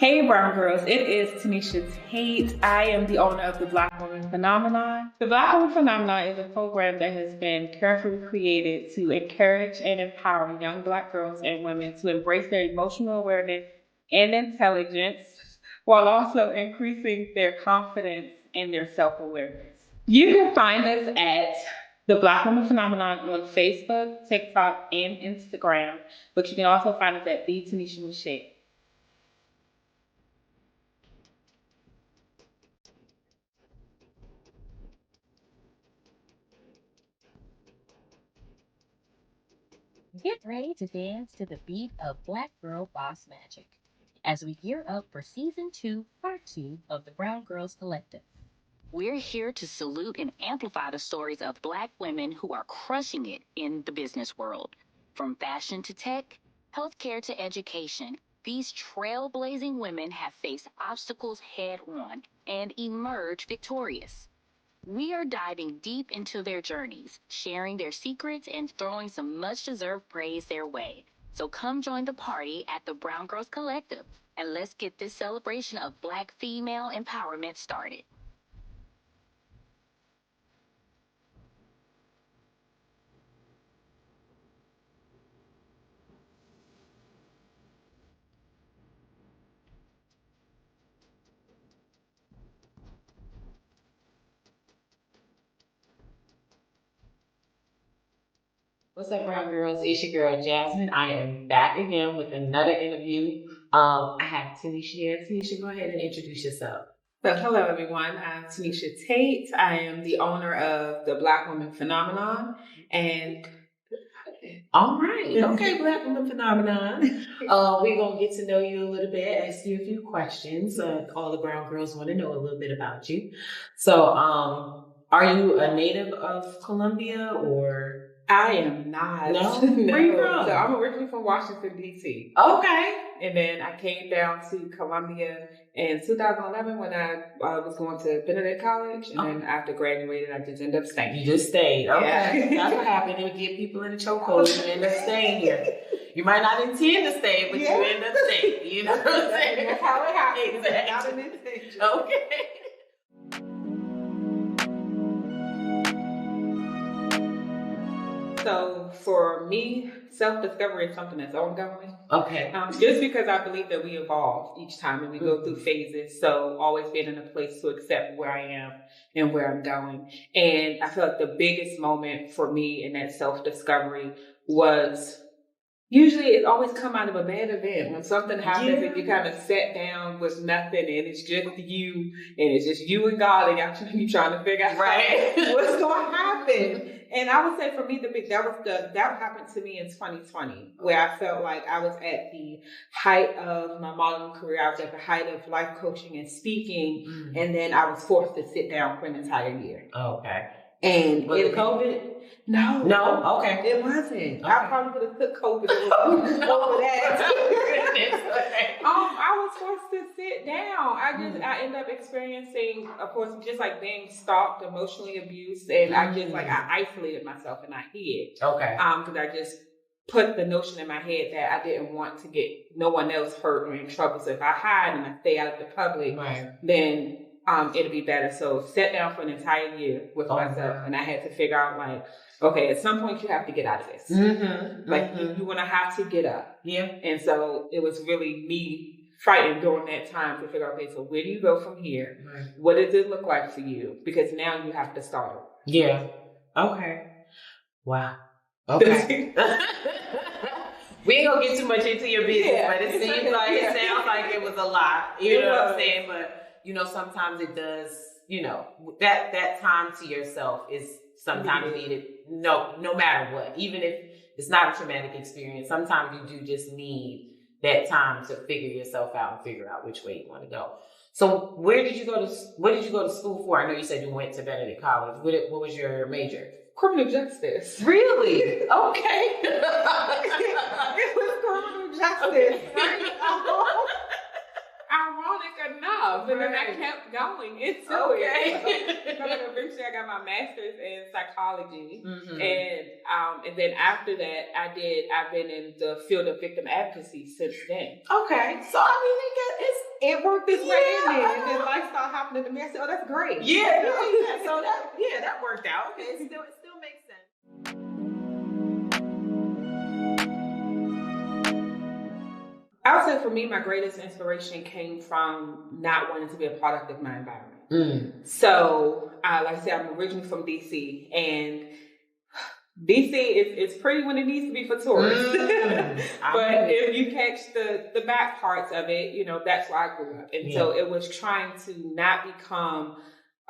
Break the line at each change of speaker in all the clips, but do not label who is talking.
Hey, Brown Girls. It is Tanisha Tate. I am the owner of the Black Woman Phenomenon. The Black Woman Phenomenon is a program that has been carefully created to encourage and empower young Black girls and women to embrace their emotional awareness and intelligence while also increasing their confidence and their self-awareness. You can find us at the Black Woman Phenomenon on Facebook, TikTok, and Instagram, but you can also find us at The Tanisha Michelle.
Get ready to dance to the beat of Black Girl Boss Magic as we gear up for Season 2, Part 2 of the Brown Girls Collective. We're here to salute and amplify the stories of Black women who are crushing it in the business world. From fashion to tech, healthcare to education, these trailblazing women have faced obstacles head on and emerged victorious. We are diving deep into their journeys, sharing their secrets, and throwing some much deserved praise their way. So come join the party at the Brown Girls Collective, and let's get this celebration of Black female empowerment started.
What's up, Brown Girls? It's your girl Jasmine. I am back again with another interview. I have Tanisha here. Tanisha, go ahead and introduce yourself.
So, hello everyone. I'm Tanisha Tate. I am the owner of the Black Woman Phenomenon. And
all right, okay, Black Woman Phenomenon. We're gonna get to know you a little bit, ask you a few questions. All the Brown Girls want to know a little bit about you. So, are you a native of Columbia or?
I am not.
No?
No.
Where you from?
So I'm originally from Washington, D.C.
Okay.
And then I came down to Columbia in 2011 when I was going to Benedict College. And then after graduating, I just ended up staying.
You just stayed. Okay.
Yeah.
That's what happened. It would get people in the chokehold. You end up staying here. You might not intend to stay, but you end up staying. You know what I'm saying?
That's how it happened.
Exactly.
Not an intention.
Okay.
So for me, self-discovery is something that's ongoing.
Okay.
Just because I believe that we evolve each time and we go through phases. So always being in a place to accept where I am and where I'm going. And I feel like the biggest moment for me in that self-discovery was usually it always come out of a bad event when something happens and you kind of sat down with nothing and it's just you and it's just you and God and you're trying to figure out what's going to happen. And I would say for me, that happened to me in 2020, where I felt like I was at the height of my modeling career. I was at the height of life coaching and speaking, and then I was forced to sit down for an entire year.
Okay.
And
was it COVID?
No.
No? Okay.
It wasn't.
Okay.
I probably would have took COVID over that. I was forced to sit down. I ended up experiencing, of course, just like being stalked, emotionally abused, and I isolated myself and I hid.
Okay.
Because I just put the notion in my head that I didn't want to get no one else hurt or in trouble. So if I hide and I stay out of the public, then it'll be better. So sat down for an entire year with myself, and I had to figure out like, okay, at some point you have to get out of this. You're gonna have to get up.
Yeah.
And so it was really me fighting during that time to figure out, okay, so where do you go from here?
Right.
What does it look like for you? Because now you have to start.
Yeah. Okay. Wow. Okay. We ain't gonna get too much into your business, but it sounds like it was a lot. You know what I'm saying? But sometimes it does. That time to yourself is sometimes needed. No matter what, even if it's not a traumatic experience, sometimes you do just need that time to figure yourself out and figure out which way you want to go. So, what did you go to school for? I know you said you went to Benedict College. What was your major?
Criminal justice.
Really? Okay.
It was criminal justice. Ironic enough, and then I kept going into it. So eventually, I got my master's in psychology, and then after that, I've been in the field of victim advocacy since then.
Okay, so I mean,
it worked its way in there, and then life started happening to me. I said, "Oh, that's great."
Yeah. So that worked out. Okay, it still makes sense.
I would say for me, my greatest inspiration came from not wanting to be a product of my environment. So, like I said, I'm originally from DC, and DC is pretty when it needs to be for tourists. But if you catch the back parts of it, you know, that's where I grew up. And so it was trying to not become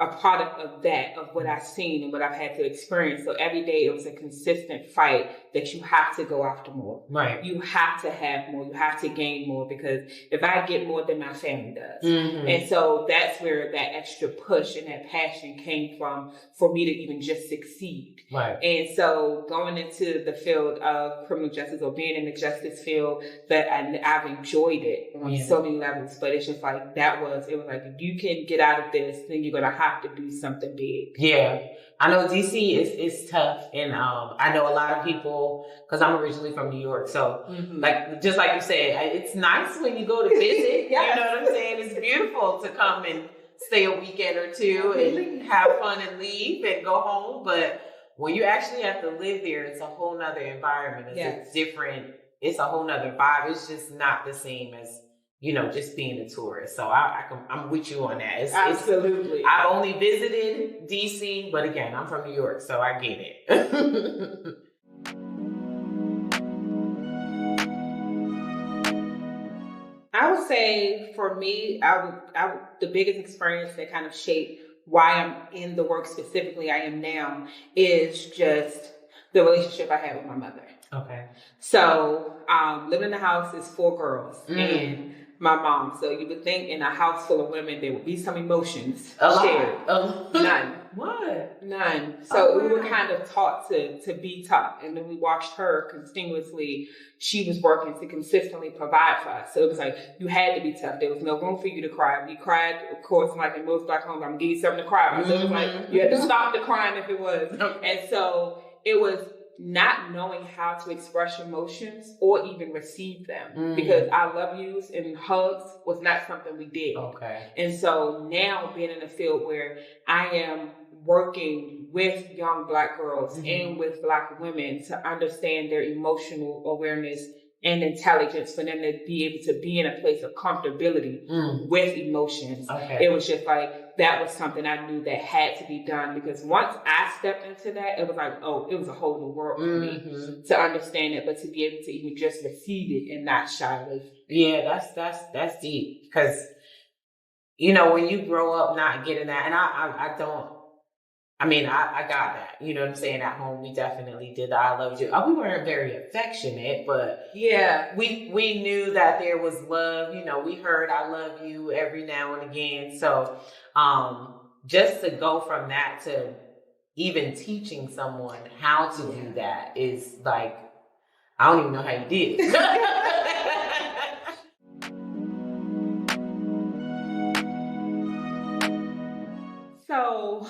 a product of that, of what I've seen and what I've had to experience. So every day it was a consistent fight that you have to go after more.
Right.
You have to have more. You have to gain more, because if I get more, then my family does. And so that's where that extra push and that passion came from for me to even just succeed.
Right.
And so going into the field of criminal justice, or being in the justice field, that I've enjoyed it on so many levels. But it's just like, it was like, if you can get out of this, then you're going to have to do something big.
Yeah. I know DC is tough, and I know a lot of people, because I'm originally from New York, so like, just like you said, it's nice when you go to visit. You know what I'm saying? It's beautiful to come and stay a weekend or two and have fun and leave and go home. But when you actually have to live there, it's a whole nother environment. It's different. It's a whole nother vibe. It's just not the same as, you know, just being a tourist. So I'm with you on that.
Absolutely.
I've only visited DC, but again, I'm from New York, so I get it.
I would say for me, the biggest experience that kind of shaped why I'm in the work specifically I am now is just the relationship I had with my mother.
Okay.
So, living in the house is 4 girls and my mom. So you would think in a house full of women, there would be some emotions shared. None.
What?
None. So we were kind of taught to be tough. And then we watched her continuously. She was working to consistently provide for us. So it was like, you had to be tough. There was no room for you to cry. If you cried, of course, like in most Black homes, I'm going to give you something to cry about. So it was like, you had to stop the crying if it was. And so it was not knowing how to express emotions or even receive them, because I love yous and hugs was not something we did.
Okay.
And so now being in a field where I am working with young Black girls and with Black women to understand their emotional awareness and intelligence, for them to be able to be in a place of comfortability with emotions.
Okay.
It was just like, that was something I knew that had to be done, because once I stepped into that, it was like, it was a whole new world for me to understand it, but to be able to even just receive it and not shy away.
Yeah, that's deep, because, you know, when you grow up not getting that, and I got that, you know what I'm saying? At home, we definitely did the I love you. We weren't very affectionate, but we knew that there was love. You know, we heard I love you every now and again. So, just to go from that to even teaching someone how to do that is like, I don't even know how you did it.
So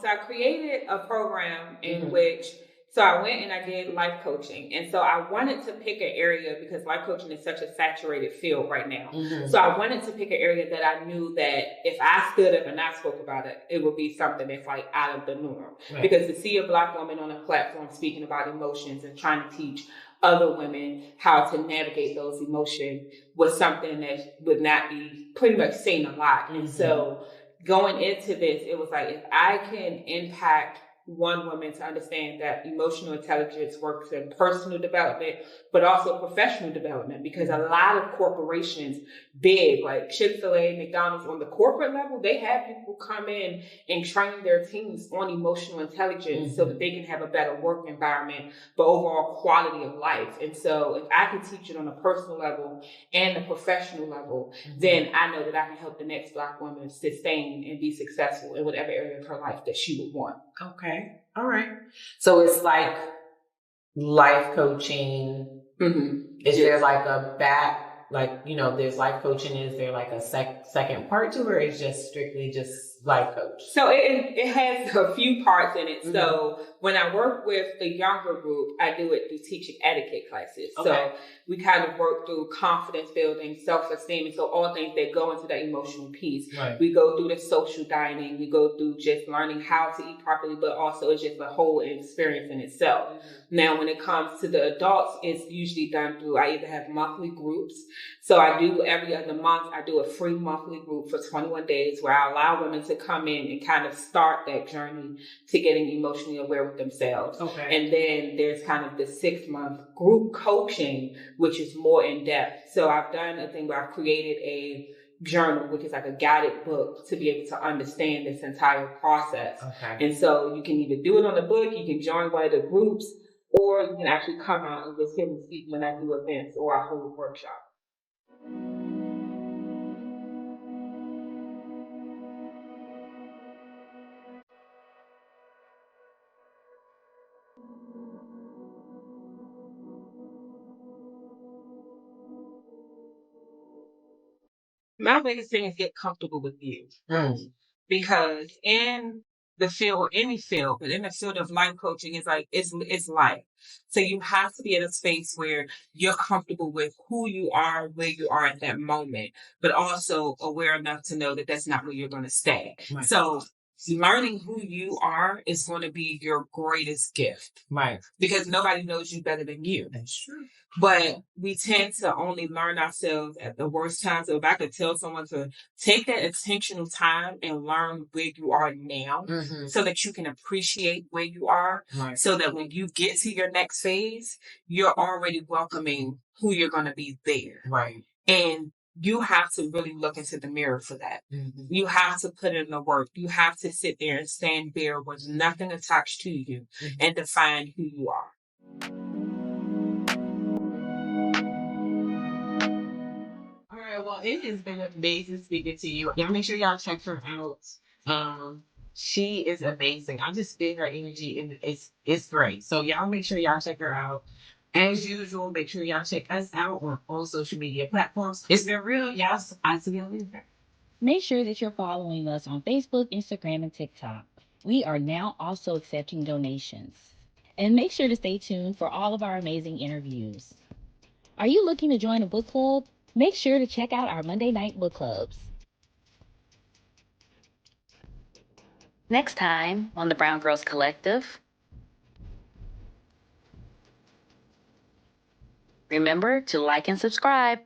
I created a program in which, so I went and I did life coaching. And so I wanted to pick an area, because life coaching is such a saturated field right now. So I wanted to pick an area that I knew that if I stood up and I spoke about it, it would be something that's like out of the norm. Right. Because to see a Black woman on a platform speaking about emotions and trying to teach other women how to navigate those emotions was something that would not be pretty much seen a lot. And so going into this, it was like, if I can impact one woman to understand that emotional intelligence works in personal development, but also professional development, because a lot of corporations, big, like Chick-fil-A, McDonald's, on the corporate level, they have people come in and train their teams on emotional intelligence so that they can have a better work environment, but overall quality of life. And so if I can teach it on a personal level and a professional level, then I know that I can help the next Black woman sustain and be successful in whatever area of her life that she would want.
Okay. All right. So it's like life coaching. Is there like a back, like, you know, there's life coaching. Is there like a second part to it, or it's just strictly just life coach?
So it has a few parts in it. Mm-hmm. So when I work with the younger group, I do it through teaching etiquette classes. Okay. So we kind of work through confidence building, self-esteem, and so all things that go into that emotional piece. Right. We go through the social dining. We go through just learning how to eat properly, but also it's just a whole experience in itself. Mm-hmm. Now, when it comes to the adults, it's usually done through, I either have monthly groups. So I do every other month, I do a free monthly group for 21 days where I allow women to come in and kind of start that journey to getting emotionally aware with themselves. Okay. And then there's kind of the 6-month group coaching, which is more in depth. So I've done a thing where I've created a journal, which is like a guided book to be able to understand this entire process. Okay. And so you can either do it on the book, you can join one of the groups, or you can actually come out and just hear me speak when I do events or I hold workshops. My biggest thing is get comfortable with you. Mm. Because in the field, any field, but in the field of life coaching, it's like, it's life. So you have to be in a space where you're comfortable with who you are, where you are at that moment, but also aware enough to know that that's not where you're going to stay. Right. So learning who you are is going to be your greatest gift. Right. Because nobody knows you better than you. That's true. But we tend to only learn ourselves at the worst times. So if I could tell someone to take that intentional time and learn where you are now, mm-hmm. so that you can appreciate where you are, right. So that when you get to your next phase, you're already welcoming who you're going to be there. Right. And you have to really look into the mirror for that. Mm-hmm. You have to put in the work. You have to sit there and stand bare with nothing attached to you, mm-hmm. and define who you are.
All right, well, it has been amazing speaking to you. Y'all make sure y'all check her out. She is amazing. I just feel her energy, and it's great. So y'all make sure y'all check her out. As usual, make sure y'all check us out on all social media platforms. It's been real, y'all. I'll see y'all later.
Make sure that you're following us on Facebook, Instagram, and TikTok. We are now also accepting donations. And make sure to stay tuned for all of our amazing interviews. Are you looking to join a book club? Make sure to check out our Monday night book clubs. Next time on the Brown Girls Collective, remember to like and subscribe.